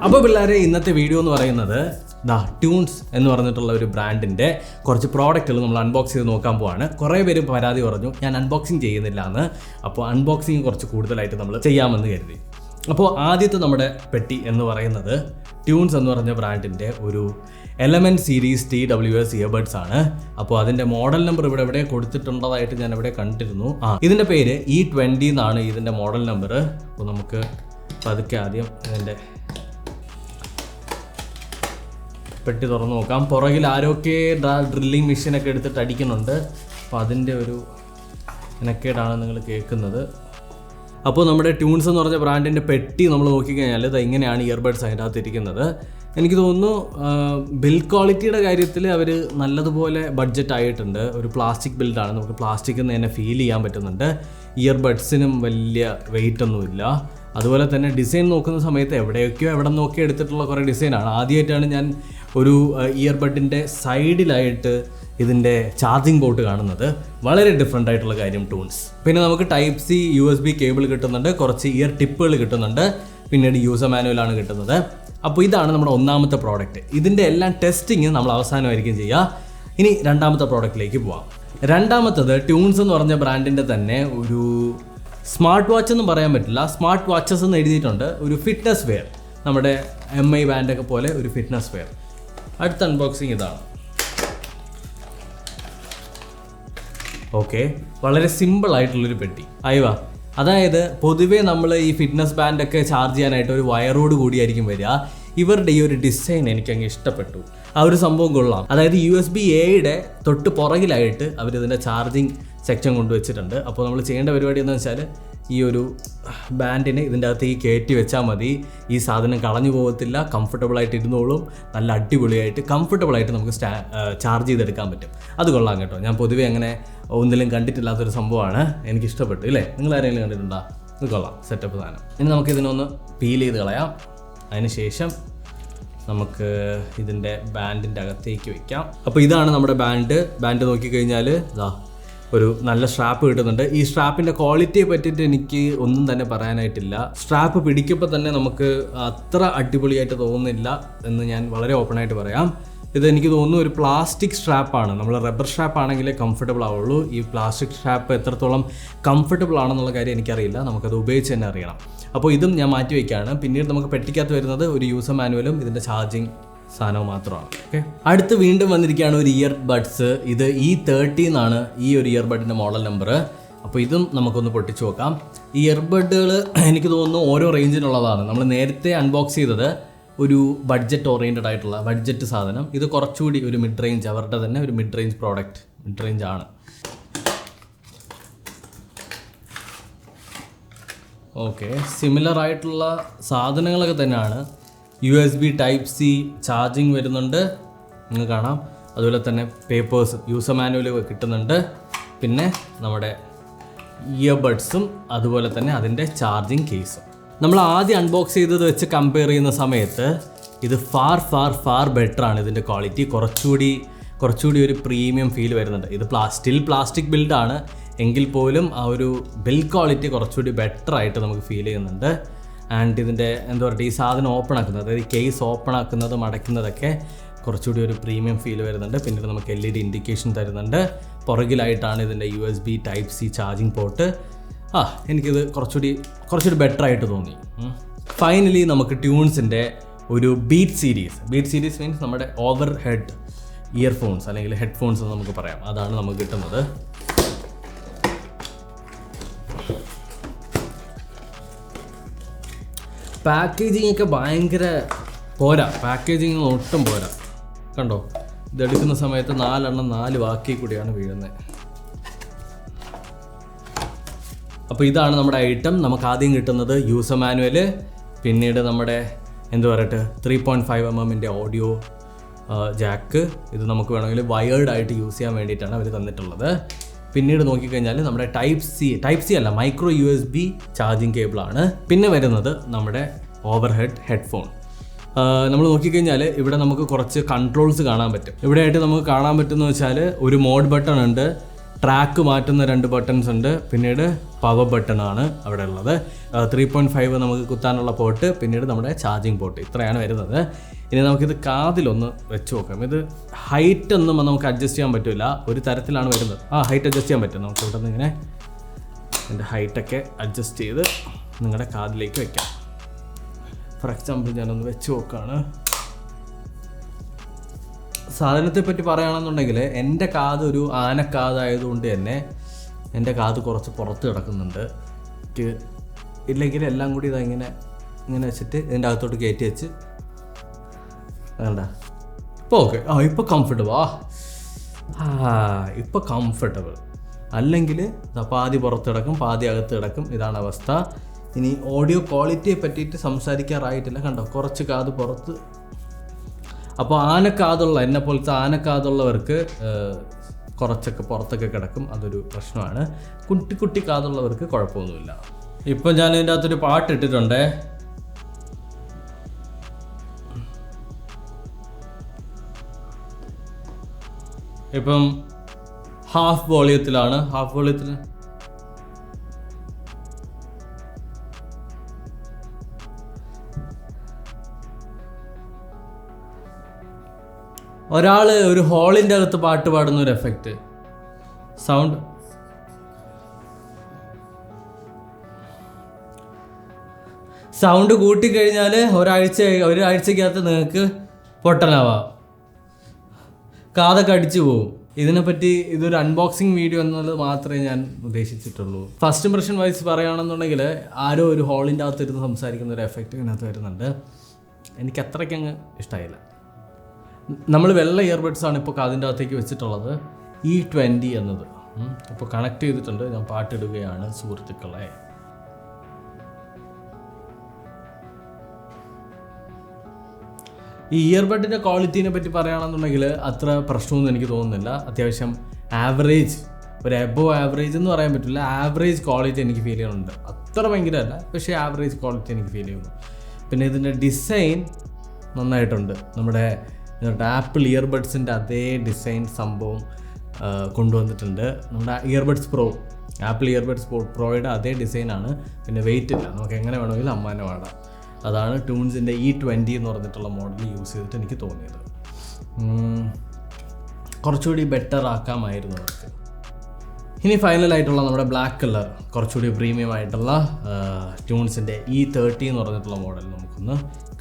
അപ്പോൾ പിള്ളേരെ ഇന്നത്തെ വീഡിയോ എന്ന് പറയുന്നത് ട്യൂൺസ് എന്ന് പറഞ്ഞിട്ടുള്ള ഒരു ബ്രാൻഡിൻ്റെ കുറച്ച് പ്രോഡക്റ്റുകൾ നമ്മൾ അൺബോക്സ് ചെയ്ത് നോക്കാൻ പോവാണ്. കുറേ പേര് പരാതി പറഞ്ഞു ഞാൻ അൺബോക്സിങ് ചെയ്യുന്നില്ല എന്ന്. അപ്പോൾ അൺബോക്സിങ് കുറച്ച് കൂടുതലായിട്ട് നമ്മൾ ചെയ്യാമെന്ന് കരുതി. അപ്പോൾ ആദ്യത്തെ നമ്മുടെ പെട്ടി എന്ന് പറയുന്നത് ട്യൂൺസ് എന്ന് പറഞ്ഞ ബ്രാൻഡിൻ്റെ ഒരു എലമെൻറ്റ് സീരീസ് TWS ഇയർബഡ്സ് ആണ്. അപ്പോൾ അതിൻ്റെ മോഡൽ നമ്പർ ഇവിടെ കൊടുത്തിട്ടുള്ളതായിട്ട് ഞാൻ ഇവിടെ കണ്ടിരുന്നു. ഇതിൻ്റെ പേര് E20 എന്നാണ് ഇതിൻ്റെ മോഡൽ നമ്പർ. അപ്പോൾ നമുക്ക് പതുക്കെ ആദ്യം ഇതിൻ്റെ പെട്ടി തുറന്ന് നോക്കാം. പുറകിൽ ആരൊക്കെ ഡ്രില്ലിങ് മെഷീനൊക്കെ എടുത്തിട്ട് അടിക്കുന്നുണ്ട്. അപ്പോൾ അതിൻ്റെ ഒരു ഇനക്കേടാണ് നിങ്ങൾ കേൾക്കുന്നത്. അപ്പോൾ നമ്മുടെ ട്യൂൺസ് എന്ന് പറഞ്ഞ ബ്രാൻഡിൻ്റെ പെട്ടി നമ്മൾ നോക്കിക്കഴിഞ്ഞാൽ ഇത് ഇങ്ങനെയാണ് ഇയർബഡ്സ് അതിൻ്റെ അകത്ത് ഇരിക്കുന്നത്. എനിക്ക് തോന്നുന്നു ബിൽഡ് ക്വാളിറ്റിയുടെ കാര്യത്തിൽ അവർ നല്ലതുപോലെ ബഡ്ജറ്റ് ആയിട്ടുണ്ട്. ഒരു പ്ലാസ്റ്റിക് ബിൽഡാണ്, നമുക്ക് പ്ലാസ്റ്റിക് എന്ന് തന്നെ ഫീൽ ചെയ്യാൻ പറ്റുന്നുണ്ട്. ഇയർബഡ്സിനും വലിയ വെയിറ്റ് ഒന്നുമില്ല. അതുപോലെ തന്നെ ഡിസൈൻ നോക്കുന്ന സമയത്ത് എവിടെ നോക്കി എടുത്തിട്ടുള്ള കുറേ ഡിസൈനാണ്. ആദ്യമായിട്ടാണ് ഞാൻ ഒരു ഇയർബഡിൻ്റെ സൈഡിലായിട്ട് ഇതിൻ്റെ ചാർജിങ് പോർട്ട് കാണുന്നത്. വളരെ ഡിഫറെൻ്റ് ആയിട്ടുള്ള കാര്യം ട്യൂൺസ്. പിന്നെ നമുക്ക് Type-C USB കേബിൾ കിട്ടുന്നുണ്ട്, കുറച്ച് ഇയർ ടിപ്പുകൾ കിട്ടുന്നുണ്ട്, പിന്നീട് യൂസർ മാനുവലാണ് കിട്ടുന്നത്. അപ്പോൾ ഇതാണ് നമ്മുടെ ഒന്നാമത്തെ പ്രോഡക്റ്റ്. ഇതിൻ്റെ എല്ലാം ടെസ്റ്റിങ് നമ്മൾ അവസാനമായിരിക്കും ചെയ്യുക. ഇനി രണ്ടാമത്തെ പ്രോഡക്റ്റിലേക്ക് പോവാം. രണ്ടാമത്തത് ട്യൂൺസ് എന്ന് പറഞ്ഞ ബ്രാൻഡിൻ്റെ തന്നെ ഒരു സ്മാർട്ട് വാച്ച് എന്ന് പറയാൻ പറ്റില്ല, സ്മാർട്ട് വാച്ചസ് എന്ന് എഴുതിയിട്ടുണ്ട്. ഒരു ഫിറ്റ്നസ് വെയർ, നമ്മുടെ MI ബാൻഡൊക്കെ പോലെ ഒരു ഫിറ്റ്നസ് വെയർ. അടുത്ത അൺബോക്സിങ് ഇതാണ്. ഓക്കെ, വളരെ സിമ്പിൾ ആയിട്ടുള്ളൊരു പെട്ടി. അയവാ, അതായത് പൊതുവേ നമ്മൾ ഈ ഫിറ്റ്നസ് ബാൻഡൊക്കെ ചാർജ് ചെയ്യാനായിട്ട് ഒരു വയറോട് കൂടിയായിരിക്കും വരിക. ഇവരുടെ ഈ ഒരു ഡിസൈൻ എനിക്കങ്ങ് ഇഷ്ടപ്പെട്ടു. ആ ഒരു സംഭവം കൊള്ളാം. അതായത് USB-Aയുടെ തൊട്ട് പുറകിലായിട്ട് അവരിതിൻ്റെ ചാർജിങ് സെക്ഷൻ കൊണ്ടുവച്ചിട്ടുണ്ട്. അപ്പോൾ നമ്മൾ ചെയ്യേണ്ട പരിപാടി എന്ന് വെച്ചാൽ ഈ ഒരു ബാൻഡിനെ ഇതിൻ്റെ അകത്തേക്ക് കയറ്റി വെച്ചാൽ മതി. ഈ സാധനം കളഞ്ഞു പോകത്തില്ല, കംഫർട്ടബിളായിട്ട് ഇരുന്നോളും. നല്ല അടിപൊളിയായിട്ട് കംഫർട്ടബിളായിട്ട് നമുക്ക് ചാർജ് ചെയ്തെടുക്കാൻ പറ്റും. അത് കൊള്ളാം കേട്ടോ. ഞാൻ പൊതുവേ അങ്ങനെ ഒന്നിലും കണ്ടിട്ടില്ലാത്തൊരു സംഭവമാണ്. എനിക്കിഷ്ടപ്പെട്ടു. ഇല്ലേ, നിങ്ങൾ ആരെങ്കിലും കണ്ടിട്ടുണ്ടോ? ഇത് കൊള്ളാം, സെറ്റപ്പ് സാധനം. ഇനി നമുക്ക് ഇതിനൊന്ന് പീൽ ചെയ്ത് കളയാം. അതിനുശേഷം നമുക്ക് ഇതിൻ്റെ ബാൻഡിൻ്റെ അകത്തേക്ക് വയ്ക്കാം. അപ്പോൾ ഇതാണ് നമ്മുടെ ബാൻഡ് നോക്കിക്കഴിഞ്ഞാൽ ഒരു നല്ല സ്ട്രാപ്പ് കിട്ടുന്നുണ്ട്. ഈ സ്ട്രാപ്പിൻ്റെ ക്വാളിറ്റിയെ പറ്റിയിട്ട് എനിക്ക് ഒന്നും തന്നെ പറയാനായിട്ടില്ല. സ്ട്രാപ്പ് പിടിക്കുമ്പോൾ തന്നെ നമുക്ക് അത്ര അടിപൊളിയായിട്ട് തോന്നുന്നില്ല എന്ന് ഞാൻ വളരെ ഓപ്പണായിട്ട് പറയാം. ഇത് എനിക്ക് തോന്നുന്നു ഒരു പ്ലാസ്റ്റിക് സ്ട്രാപ്പാണ്. നമ്മൾ റബ്ബർ സ്ട്രാപ്പ് ആണെങ്കിലേ കംഫർട്ടബിൾ ആവുള്ളൂ. ഈ പ്ലാസ്റ്റിക് സ്ട്രാപ്പ് എത്രത്തോളം കംഫർട്ടബിൾ ആണെന്നുള്ള കാര്യം എനിക്കറിയില്ല. നമുക്കത് ഉപയോഗിച്ച് തന്നെ അറിയണം. അപ്പോൾ ഇതും ഞാൻ മാറ്റി വയ്ക്കുകയാണ്. പിന്നീട് നമുക്ക് പെട്ടിക്കകത്ത് വരുന്നത് ഒരു യൂസർ മാനുവലും ഇതിൻ്റെ ചാർജിങ് സാധനവും മാത്രമാണ്. ഓക്കെ, അടുത്ത് വീണ്ടും വന്നിരിക്കുകയാണ് ഒരു ഇയർബഡ്സ്. ഇത് E30 എന്നാണ് ഈ ഒരു ഇയർബഡിൻ്റെ മോഡൽ നമ്പർ. അപ്പോൾ ഇതും നമുക്കൊന്ന് പൊട്ടിച്ചു നോക്കാം. ഈ ഇയർബഡുകൾ എനിക്ക് തോന്നുന്നു ഓരോ റേഞ്ചിനുള്ളതാണ്. നമ്മൾ നേരത്തെ അൺബോക്സ് ചെയ്തത് ഒരു ബഡ്ജറ്റ് ഓറിയൻറ്റഡ് ആയിട്ടുള്ള ബഡ്ജറ്റ് സാധനം. ഇത് കുറച്ചുകൂടി ഒരു മിഡ് റേഞ്ച്, അവരുടെ തന്നെ ഒരു mid range product, mid range ആണ്. ഓക്കെ, സിമിലർ ആയിട്ടുള്ള സാധനങ്ങളൊക്കെ തന്നെയാണ്. USB Type-C ചാർജിങ് വരുന്നുണ്ട്, നിങ്ങൾക്ക് കാണാം. അതുപോലെ തന്നെ പേപ്പേഴ്സ്, യൂസർ മാനുവൽ കിട്ടുന്നുണ്ട്. പിന്നെ നമ്മുടെ ഇയർബഡ്സും അതുപോലെ തന്നെ അതിൻ്റെ ചാർജിങ് കേസും. നമ്മൾ ആദ്യം അൺബോക്സ് ചെയ്തത് വെച്ച് കമ്പയർ ചെയ്യുന്ന സമയത്ത് ഇത് ഫാർ ബെറ്ററാണ്. ഇതിൻ്റെ ക്വാളിറ്റി കുറച്ചുകൂടി ഒരു പ്രീമിയം ഫീൽ വരുന്നുണ്ട്. ഇത് സ്റ്റിൽ പ്ലാസ്റ്റിക് ബിൽഡാണ് എങ്കിൽ പോലും ആ ഒരു ബിൽഡ് ക്വാളിറ്റി കുറച്ചുകൂടി ബെറ്ററായിട്ട് നമുക്ക് ഫീൽ ചെയ്യുന്നുണ്ട്. ആൻഡ് ഇതിൻ്റെ എന്താ പറയുക, ഈ സാധനം ഓപ്പൺ ആക്കുന്നത്, അതായത് കേസ് ഓപ്പൺ ആക്കുന്നതും അടയ്ക്കുന്നതൊക്കെ കുറച്ചുകൂടി ഒരു പ്രീമിയം ഫീൽ വരുന്നുണ്ട്. പിന്നീട് നമുക്ക് LED ഇൻഡിക്കേഷൻ തരുന്നുണ്ട്. പുറകിലായിട്ടാണ് ഇതിൻ്റെ USB Type-C ചാർജിങ് പോർട്ട്. എനിക്കിത് കുറച്ചുകൂടി ബെറ്ററായിട്ട് തോന്നി. ഫൈനലി നമുക്ക് ട്യൂൺസിൻ്റെ ഒരു ബീറ്റ് സീരീസ് മീൻസ് നമ്മുടെ ഓവർ ഹെഡ് ഇയർഫോൺസ് അല്ലെങ്കിൽ ഹെഡ്ഫോൺസ് എന്ന് നമുക്ക് പറയാം. അതാണ് നമുക്ക് കിട്ടുന്നത്. പാക്കേജിങ് ഒക്കെ ഭയങ്കര പോരാ. പാക്കേജിങ് ഒട്ടും പോരാ. കണ്ടോ, ഇതെടുക്കുന്ന സമയത്ത് 4 വാക്കി കൂടിയാണ് വീഴുന്നത്. അപ്പോൾ ഇതാണ് നമ്മുടെ ഐറ്റം. നമുക്ക് ആദ്യം കിട്ടുന്നത് യൂസർ മാനുവൽ, പിന്നീട് നമ്മുടെ 3.5 mm ഓഡിയോ ജാക്ക്. ഇത് നമുക്ക് വേണമെങ്കിൽ വയേർഡ് ആയിട്ട് യൂസ് ചെയ്യാൻ വേണ്ടിയിട്ടാണ് അവർ തന്നിട്ടുള്ളത്. പിന്നീട് നോക്കിക്കഴിഞ്ഞാൽ നമ്മുടെ ടൈപ്പ് സി അല്ല, മൈക്രോ USB ചാർജിങ് കേബിളാണ്. പിന്നെ വരുന്നത് നമ്മുടെ ഓവർഹെഡ് ഹെഡ്ഫോൺ. നമ്മൾ നോക്കിക്കഴിഞ്ഞാൽ ഇവിടെ നമുക്ക് കുറച്ച് കൺട്രോൾസ് കാണാൻ പറ്റും. ഇവിടെയായിട്ട് നമുക്ക് കാണാൻ പറ്റുമെന്ന് വെച്ചാൽ ഒരു മോഡ് ബട്ടൺ ഉണ്ട്, ട്രാക്ക് മാറ്റുന്ന 2 ബട്ടൺസ് ഉണ്ട്, പിന്നീട് പവർ ബട്ടണാണ് അവിടെ ഉള്ളത്. 3.5 നമുക്ക് കുത്താനുള്ള പോർട്ട്, പിന്നീട് നമ്മുടെ ചാർജിങ് പോർട്ട്, ഇത്രയാണ് വരുന്നത്. ഇനി നമുക്കിത് കാതിലൊന്ന് വെച്ച് നോക്കാം. ഇത് ഹൈറ്റ് ഒന്നും നമുക്ക് അഡ്ജസ്റ്റ് ചെയ്യാൻ പറ്റില്ല, ഒരു തരത്തിലാണ് വരുന്നത്. ഹൈറ്റ് അഡ്ജസ്റ്റ് ചെയ്യാൻ പറ്റും. നമുക്ക് ഇവിടെ നിന്ന് ഇങ്ങനെ എൻ്റെ ഹൈറ്റൊക്കെ അഡ്ജസ്റ്റ് ചെയ്ത് നിങ്ങളുടെ കാതിലേക്ക് വെക്കാം. ഫോർ എക്സാമ്പിൾ ഞാനൊന്ന് വെച്ച് നോക്കുകയാണ്. സാധനത്തെ പറ്റി പറയുകയാണെന്നുണ്ടെങ്കിൽ എൻ്റെ കാത് ഒരു ആനക്കാതായതുകൊണ്ട് തന്നെ എൻ്റെ കാത് കുറച്ച് പുറത്ത് കിടക്കുന്നുണ്ട്. ഇല്ലെങ്കിൽ എല്ലാം കൂടി ഇങ്ങനെ വെച്ചിട്ട് ഇതിൻ്റെ അകത്തോട്ട് കയറ്റി വെച്ച് വേണ്ട. ഇപ്പോൾ ഓക്കെ, ഇപ്പോൾ കംഫർട്ടബിൾ. ഇപ്പോൾ കംഫർട്ടബിൾ. അല്ലെങ്കിൽ പാതി പുറത്ത് കിടക്കും, പാതി അകത്ത് കിടക്കും. ഇതാണ് അവസ്ഥ. ഇനി ഓഡിയോ ക്വാളിറ്റിയെ പറ്റിയിട്ട് സംസാരിക്കാറായിട്ടില്ല. കണ്ടോ, കുറച്ച് കാത് പുറത്ത്. അപ്പോൾ ആനക്കാതുള്ള, എന്നെ പോലത്തെ ആനക്കാതുള്ളവർക്ക് കുറച്ചൊക്കെ പുറത്തൊക്കെ കിടക്കും, അതൊരു പ്രശ്നമാണ്. കുട്ടി കാതുള്ളവർക്ക് കുഴപ്പമൊന്നുമില്ല. ഇപ്പം ഞാൻ ഇതിൻ്റെ അകത്തൊരു പാട്ട് ഇട്ടിട്ടുണ്ട്. ഇപ്പം ഹാഫ് വോളിയത്തിലാണ്. ഒരാൾ ഒരു ഹോളിൻ്റെ അകത്ത് പാട്ട് പാടുന്ന ഒരു എഫക്റ്റ് സൗണ്ട് കൂട്ടിക്കഴിഞ്ഞാൽ ഒരാഴ്ചക്കകത്ത് നിങ്ങൾക്ക് പൊട്ടനാവാം, കാതൊക്കെ അടിച്ചു പോവും. ഇതിനെപ്പറ്റി ഇതൊരു അൺബോക്സിങ് വീഡിയോ എന്നുള്ളത് മാത്രമേ ഞാൻ ഉദ്ദേശിച്ചിട്ടുള്ളൂ. ഫസ്റ്റ് ഇംപ്രഷൻ വൈസ് പറയുകയാണെന്നുണ്ടെങ്കിൽ ആരോ ഒരു ഹോളിൻ്റെ അകത്തിരുന്ന് സംസാരിക്കുന്ന ഒരു എഫക്റ്റ് ഇതിനകത്ത് വരുന്നുണ്ട്. എനിക്ക് അത്രയ്ക്ക് അങ്ങ് ഇഷ്ടമായില്ല. നമ്മൾ വെള്ള ഇയർബഡ്സാണ് ഇപ്പോൾ കാതിൻ്റെ അകത്തേക്ക് വെച്ചിട്ടുള്ളത്, E20 എന്നത്. ഇപ്പോൾ കണക്ട് ചെയ്തിട്ടുണ്ട്. ഞാൻ പാട്ടിടുകയാണ് സുഹൃത്തുക്കളെ. ഈ ഇയർബഡിൻ്റെ ക്വാളിറ്റീനെ പറ്റി പറയുകയാണെന്നുണ്ടെങ്കിൽ അത്ര പ്രശ്നമൊന്നും എനിക്ക് തോന്നുന്നില്ല. അത്യാവശ്യം ആവറേജ്, ഒരു എബോവ് ആവറേജ് എന്ന് പറയാൻ പറ്റില്ല, ആവറേജ് ക്വാളിറ്റി എനിക്ക് ഫീൽ ചെയ്യുന്നുണ്ട്. അത്ര ഭയങ്കരമല്ല, പക്ഷേ ആവറേജ് ക്വാളിറ്റി എനിക്ക് ഫീൽ ചെയ്യുന്നു. പിന്നെ ഇതിൻ്റെ ഡിസൈൻ നന്നായിട്ടുണ്ട്. നമ്മുടെ ആപ്പിൾ ഇയർബഡ്സിൻ്റെ അതേ ഡിസൈൻ സംഭവം കൊണ്ടുവന്നിട്ടുണ്ട്. നമ്മുടെ ആപ്പിൾ ഇയർബഡ്സ് പ്രോയുടെ അതേ ഡിസൈനാണ്. പിന്നെ വെയിറ്റ് ഇല്ല, നമുക്ക് എങ്ങനെ വേണമെങ്കിലും അമ്മാനെ പാടാം. അതാണ് ട്യൂൺസിൻ്റെ E20 എന്ന് പറഞ്ഞിട്ടുള്ള മോഡൽ യൂസ് ചെയ്തിട്ട് എനിക്ക് തോന്നിയത്. കുറച്ചുകൂടി ബെറ്റർ ആക്കാമായിരുന്നു അവർക്ക്. ഇനി ഫൈനലായിട്ടുള്ള നമ്മുടെ ബ്ലാക്ക് കളർ, കുറച്ചുകൂടി പ്രീമിയം ആയിട്ടുള്ള ട്യൂൺസിൻ്റെ E30 എന്ന് പറഞ്ഞിട്ടുള്ള മോഡൽ നമുക്കൊന്ന്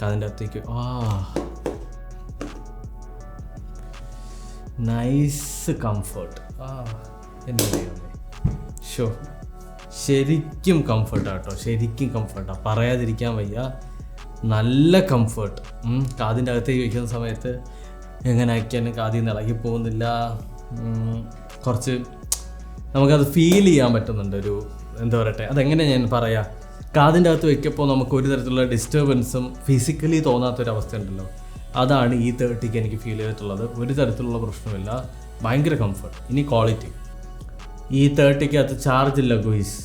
അതിൻ്റെ അകത്തേക്ക് നൈസ് കംഫർട്ട്. എന്താ ദൈവമേ, ശരിക്കും കംഫർട്ടാട്ടോ, ശരിക്കും കംഫർട്ടാണ്, പറയാതിരിക്കാൻ വയ്യ. നല്ല കംഫർട്ട്. കാതിൻ്റെ അകത്തേക്ക് വയ്ക്കുന്ന സമയത്ത് എങ്ങനെ ആക്കിയാലും കാതിൽ നിന്ന് ഇളകി പോകുന്നില്ല. കുറച്ച് നമുക്കത് ഫീൽ ചെയ്യാൻ പറ്റുന്നുണ്ട്. ഒരു എന്താ പറയട്ടെ, അതെങ്ങനെ ഞാൻ പറയാം, കാതിൻ്റെ അകത്ത് വയ്ക്കപ്പോൾ നമുക്ക് ഒരു തരത്തിലുള്ള ഡിസ്റ്റർബൻസും ഫിസിക്കലി തോന്നാത്തൊരവസ്ഥ ഉണ്ടല്ലോ, അതാണ് E30 എനിക്ക് ഫീൽ ചെയ്തിട്ടുള്ളത്. ഒരു തരത്തിലുള്ള പ്രശ്നമില്ല, ഭയങ്കര കംഫർട്ട്. ഇനി ക്വാളിറ്റി, E30 ചാർജ് ഇല്ല ഗുയിസ്,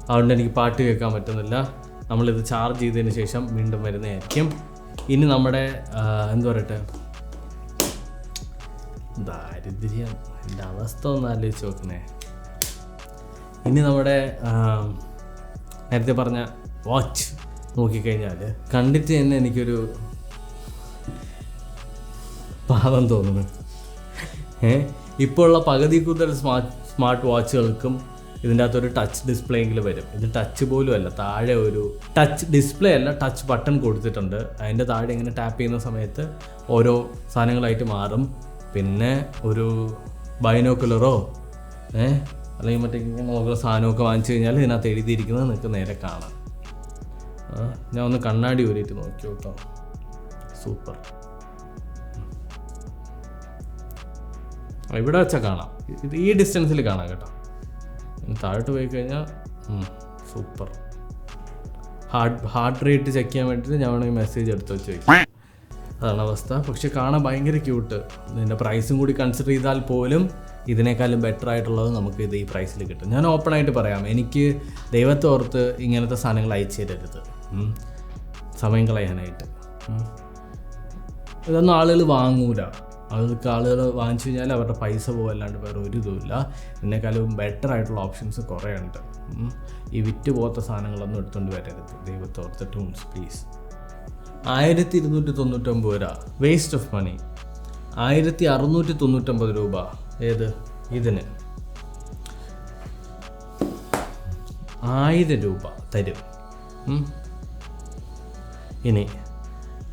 അതുകൊണ്ട് എനിക്ക് പാട്ട് കേൾക്കാൻ പറ്റുന്നില്ല. നമ്മളിത് ചാർജ് ചെയ്തതിന് ശേഷം വീണ്ടും വരുന്നതായിരിക്കും. ഇനി നമ്മുടെ എന്താ പറയട്ടെ, ദാരിദ്ര്യം, എൻ്റെ അവസ്ഥ ഒന്ന് ആലോചിച്ച് നോക്കണേ. ഇനി നമ്മുടെ നേരത്തെ പറഞ്ഞ വാച്ച് നോക്കിക്കഴിഞ്ഞാൽ കണ്ടിട്ട് തന്നെ എനിക്കൊരു പാവം തോന്നുന്നു. ഇപ്പോൾ ഉള്ള പകുതി കൂടുതൽ സ്മാർട്ട് വാച്ചുകൾക്കും ഇതിൻ്റെ അകത്തൊരു ടച്ച് ഡിസ്പ്ലേ എങ്കിലും വരും. ഇത് ടച്ച് പോലും അല്ല, താഴെ ഒരു ടച്ച് ഡിസ്പ്ലേ അല്ല, ടച്ച് ബട്ടൺ കൊടുത്തിട്ടുണ്ട്. അതിൻ്റെ താഴെ ഇങ്ങനെ ടാപ്പ് ചെയ്യുന്ന സമയത്ത് ഓരോ സാധനങ്ങളായിട്ട് മാറും. പിന്നെ ഒരു ബൈനോക്കുലറോ അല്ലെങ്കിൽ മറ്റേ ഇങ്ങനെ നോക്കുന്ന സാധനമൊക്കെ വാങ്ങിച്ചു കഴിഞ്ഞാൽ ഇതിനകത്ത് എഴുതിയിരിക്കുന്നത് നിങ്ങൾക്ക് നേരെ കാണാം. ഞാൻ ഒന്ന് കണ്ണാടി ഊരിയിട്ട് നോക്കി കേട്ടോ, സൂപ്പർ. ഇവിടെ വെച്ചാൽ കാണാം, ഇത് ഈ ഡിസ്റ്റൻസിൽ കാണാം കേട്ടോ. താഴോട്ട് പോയി കഴിഞ്ഞാൽ സൂപ്പർ. ഹാർട്ട് റേറ്റ് ചെക്ക് ചെയ്യാൻ വേണ്ടിയിട്ട് ഞാൻ വേണമെങ്കിൽ മെസ്സേജ് എടുത്ത് വെച്ച് വയ്ക്കും. അതാണ് അവസ്ഥ. പക്ഷെ കാണാൻ ഭയങ്കര ക്യൂട്ട്. ഇതിൻ്റെ പ്രൈസും കൂടി കൺസിഡർ ചെയ്താൽ പോലും ഇതിനേക്കാളും ബെറ്റർ ആയിട്ടുള്ളത് നമുക്ക് ഇത് ഈ പ്രൈസിൽ കിട്ടും. ഞാൻ ഓപ്പണായിട്ട് പറയാം, എനിക്ക് ദൈവത്തെ ഓർത്ത് ഇങ്ങനത്തെ സാധനങ്ങൾ അയച്ചു തരരുത്, സമയം കളയാനായിട്ട്. ഇതൊന്നും ആളുകൾ വാങ്ങൂല. ആളുകൾ വാങ്ങിച്ചു കഴിഞ്ഞാൽ അവരുടെ പൈസ പോകല്ലാണ്ട് വേറെ ഒരു ഇതുമില്ല. ഇതിനേക്കാളും ബെറ്റർ ആയിട്ടുള്ള ഓപ്ഷൻസ് കുറേ ഉണ്ട്. ഈ വിറ്റ് പോകാത്ത സാധനങ്ങളൊന്നും എടുത്തുകൊണ്ട് വരരുത്, ദൈവത്തോർത്ത് ടൂൺസ് പ്ലീസ്. 1299 രൂപ വേസ്റ്റ് ഓഫ് മണി. 1699 രൂപ ഏത് ഇതിന് 1000 രൂപ തരും. ഇനി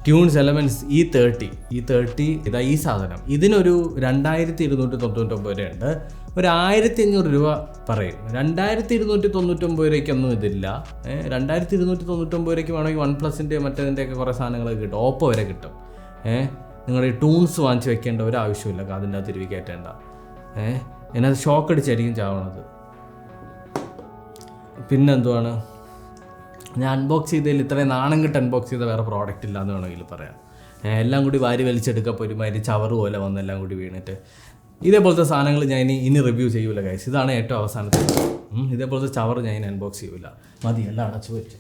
ട്യൂൺസ് എലമെൻറ്റ്സ് E30 ഇതാ ഈ സാധനം, ഇതിനൊരു 2299 രൂപയുണ്ട്. ഒരു 1500 രൂപ പറയും. 2299 രൂപയ്ക്കൊന്നും ഇതില്ല. 2299 രൂപയ്ക്ക് വേണമെങ്കിൽ OnePlusൻ്റെ മറ്റേതിൻ്റെയൊക്കെ കുറേ സാധനങ്ങളൊക്കെ കിട്ടും, ഓപ്പോ വരെ കിട്ടും. നിങ്ങൾ ഈ ടൂൺസ് വാങ്ങിച്ച് വെക്കേണ്ട ഒരു ആവശ്യമില്ല, അതിൻ്റെ അകത്ത് തിരുവി കയറ്റേണ്ട. എന്നത് ഷോക്ക് അടിച്ചായിരിക്കും ചാവണത്. പിന്നെന്തുവാണ്, ഞാൻ അൺബോക്സ് ചെയ്തതിൽ ഇത്രയും നാണം കിട്ട് അൺബോക്സ് ചെയ്ത വേറെ പ്രോഡക്റ്റ് ഇല്ല എന്ന് വേണമെങ്കിൽ പറയാം. എല്ലാം കൂടി വാരി വലിച്ചെടുക്കപ്പോൾ ഒരുമാതിരി ചവറ് പോലെ വന്ന് എല്ലാം കൂടി വീണിട്ട്. ഇതേപോലത്തെ സാധനങ്ങൾ ഞാൻ ഇനി റിവ്യൂ ചെയ്യൂല ഗൈസ്. ഇതാണ് ഏറ്റവും അവസാനത്തെ. ഇതേപോലത്തെ ചവറ് ഞാൻ അൺബോക്സ് ചെയ്യൂല. മതി, എല്ലാം അടച്ചു വെച്ചു.